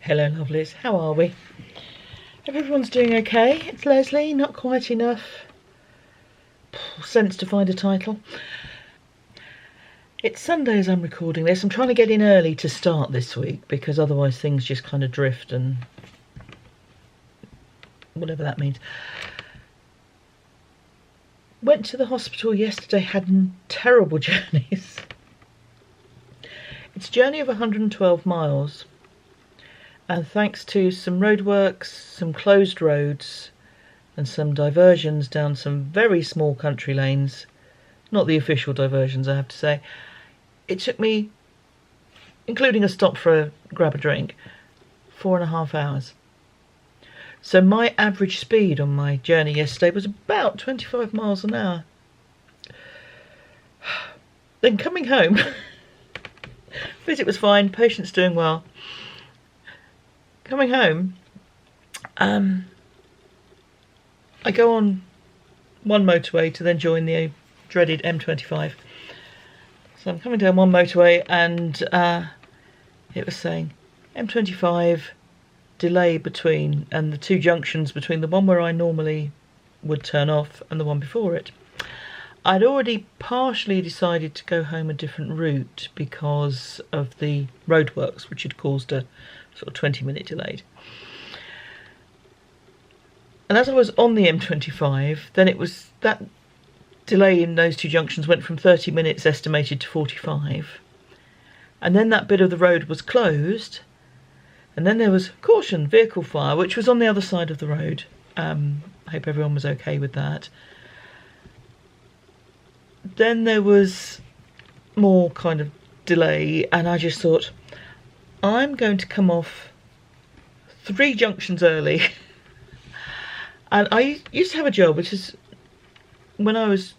Hello lovelies, how are we? Hope everyone's doing okay. It's Lesley, not quite enough sense to find a title. It's Sunday as I'm recording this. I'm trying to get in early to start this week because otherwise things just kind of drift and whatever that means. Went to the hospital yesterday, had terrible journeys. It's a journey of 112 miles. And thanks to some roadworks, some closed roads and some diversions down some very small country lanes, not the official diversions I have to say, it took me, including a stop for a grab a drink, 4.5 hours. So my average speed on my journey yesterday was about 25 miles an hour. Then coming home, visit was fine, patient's doing well. Coming home, I go on one motorway to then join the dreaded M25. So I'm coming down one motorway and it was saying M25 delay between, and the two junctions between the one where I normally would turn off and the one before it. I'd already partially decided to go home a different route because of the roadworks, which had caused a sort of 20-minute delay. And as I was on the M25, then it was that delay in those two junctions went from 30 minutes estimated to 45. And then that bit of the road was closed. And then there was caution, vehicle fire, which was on the other side of the road. I hope everyone was okay with that. Then there was more kind of delay, and I just thought, I'm going to come off 3 junctions early. And I used to have a job, which is when I was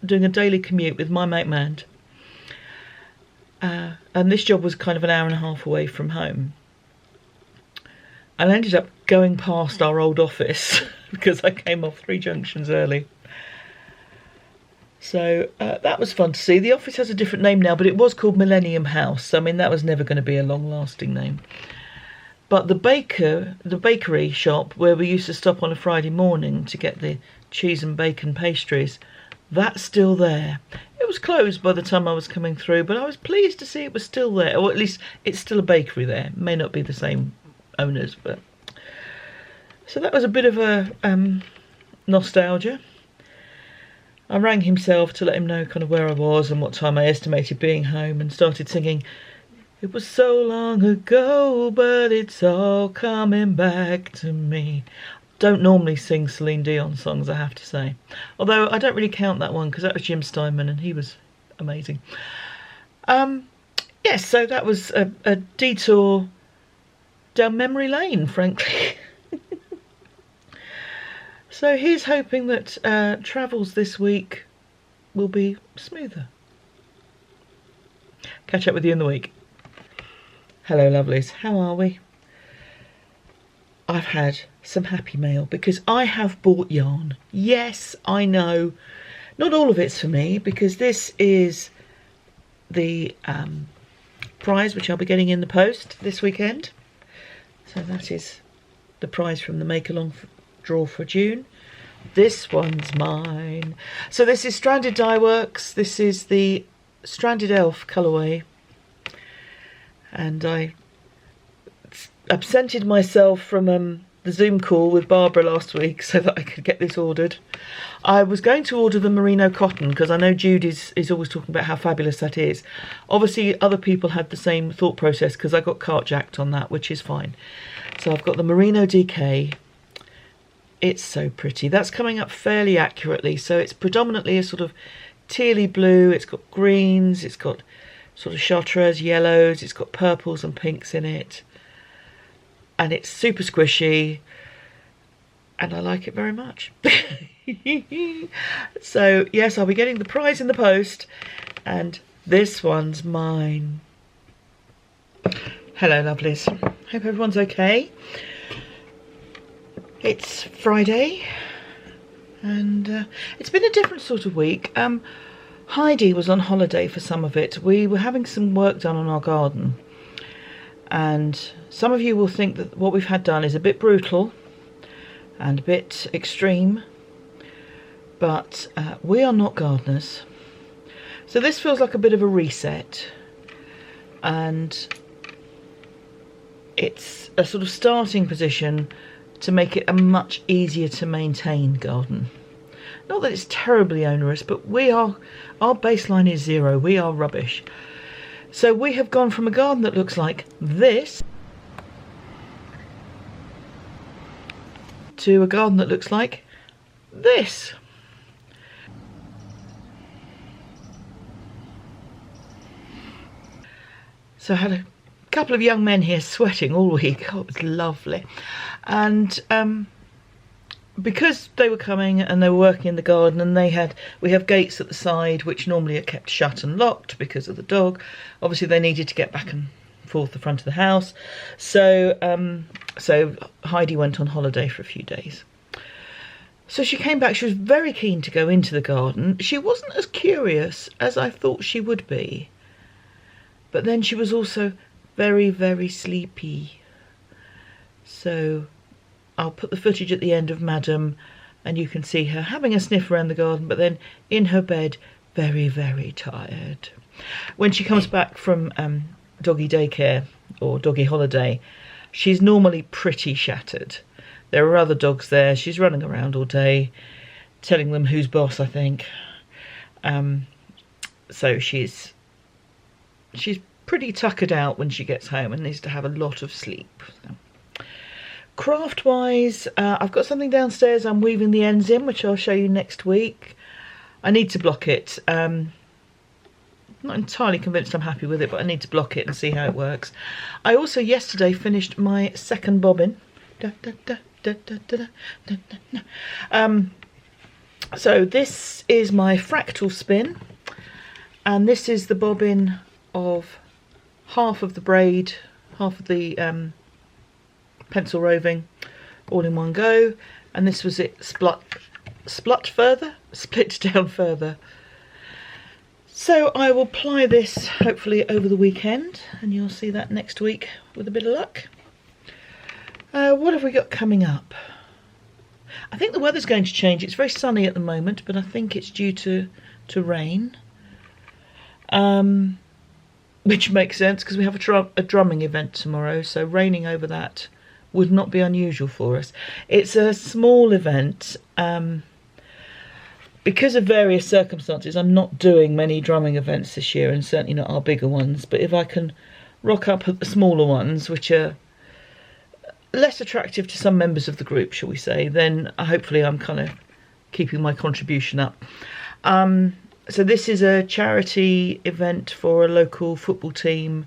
doing a daily commute with my mate Mand. And this job was kind of an hour and a half away from home. And I ended up going past our old office because I came off 3 junctions early. So that was fun to see. The office has a different name now, but it was called Millennium House. I mean, that was never going to be a long-lasting name. But the bakery shop where we used to stop on a Friday morning to get the cheese and bacon pastries, that's still there. It was closed by the time I was coming through, but I was pleased to see it was still there, or at least it's still a bakery there. It may not be the same owners, but so that was a bit of a nostalgia. I rang himself to let him know kind of where I was and what time I estimated being home, and started singing, "It was so long ago, but it's all coming back to me." Don't normally sing Celine Dion songs, I have to say. Although I don't really count that one because that was Jim Steinman and he was amazing. Yes, so that was a detour down memory lane, frankly. So here's hoping that travels this week will be smoother. Catch up with you in the week. Hello lovelies, how are we? I've had some happy mail because I have bought yarn. Yes, I know. Not all of it's for me because this is the prize which I'll be getting in the post this weekend. So that is the prize from the Make Along draw for June. This one's mine. So this is Stranded Dye Works. This is the Stranded Elf colourway. And I absented myself from the Zoom call with Barbara last week so that I could get this ordered. I was going to order the merino cotton because I know Jude is always talking about how fabulous that is. Obviously other people had the same thought process because I got cart-jacked on that, which is fine. So I've got the merino DK. It's so pretty. That's coming up fairly accurately. So it's predominantly a sort of tealy blue. It's got greens. It's got sort of chartreuse yellows. It's got purples and pinks in it. And it's super squishy. And I like it very much. So, yes, I'll be getting the prize in the post. And this one's mine. Hello, lovelies. Hope everyone's okay. It's Friday, and it's been a different sort of week. Heidi was on holiday for some of it. We were having some work done on our garden, And some of you will think that what we've had done is a bit brutal and a bit extreme, but we are not gardeners. So this feels like a bit of a reset, and it's a sort of starting position to make it a much easier to maintain garden. Not that it's terribly onerous, but our baseline is 0. We are rubbish. So we have gone from a garden that looks like this to a garden that looks like this. So I had a couple of young men here sweating all week. Oh, it was lovely. And because they were coming and they were working in the garden, and we have gates at the side which normally are kept shut and locked because of the dog. Obviously they needed to get back and forth the front of the house. So Heidi went on holiday for a few days. So she came back. She was very keen to go into the garden. She wasn't as curious as I thought she would be. But then she was also very, very sleepy. So I'll put the footage at the end of Madam, and you can see her having a sniff around the garden, but then in her bed, very, very tired. When she comes back from doggy daycare or doggy holiday, she's normally pretty shattered. There are other dogs there. She's running around all day, telling them who's boss, I think. So she's pretty tuckered out when she gets home and needs to have a lot of sleep. So. Craft-wise, I've got something downstairs I'm weaving the ends in, which I'll show you next week. I need to block it. Not entirely convinced I'm happy with it, but I need to block it and see how it works. I also yesterday finished my second bobbin. So this is my fractal spin, and this is the bobbin of half of the braid, half of the pencil roving, all in one go, and this was it split down further. So I will ply this hopefully over the weekend, and you'll see that next week with a bit of luck. What have we got coming up? I think the weather's going to change. It's very sunny at the moment, but I think it's due to rain. Which makes sense because we have a drumming event tomorrow, so raining over that would not be unusual for us. It's a small event. Because of various circumstances, I'm not doing many drumming events this year, and certainly not our bigger ones. But if I can rock up at the smaller ones, which are less attractive to some members of the group, shall we say, then hopefully I'm kind of keeping my contribution up. So this is a charity event for a local football team,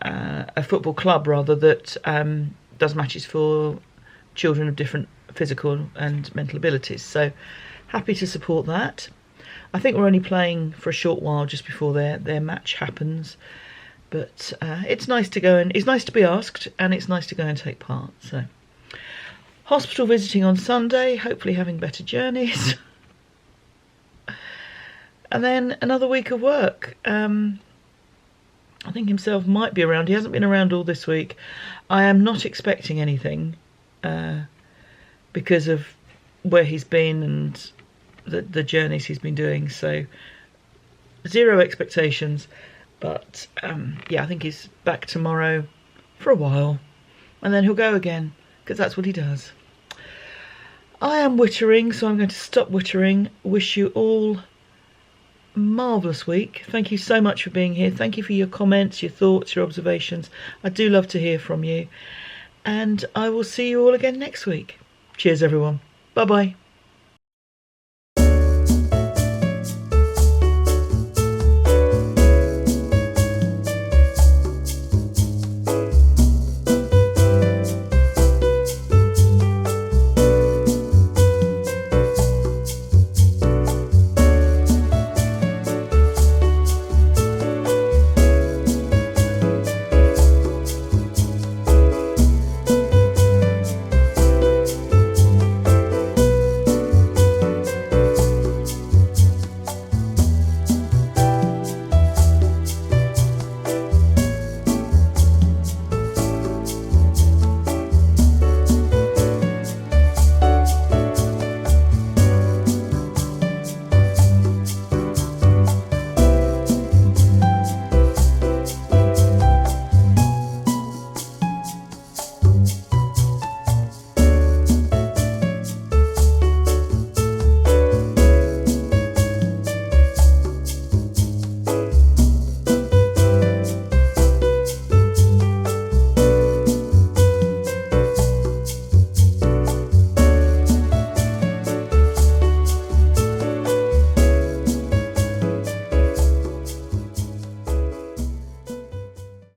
a football club rather, that does matches for children of different physical and mental abilities. So happy to support that. I think we're only playing for a short while just before their match happens, but it's nice to go, and it's nice to be asked, and it's nice to go and take part. So hospital visiting on Sunday, hopefully having better journeys. And then another week of work. I think himself might be around. He hasn't been around all this week. I am not expecting anything because of where he's been and the journeys he's been doing. So 0 expectations. But yeah, I think he's back tomorrow for a while. And then he'll go again, because that's what he does. I am wittering, so I'm going to stop wittering. Wish you all marvellous week. Thank you so much for being here. Thank you for your comments, your thoughts, your observations. I do love to hear from you, and I will see you all again next week. Cheers everyone. Bye bye.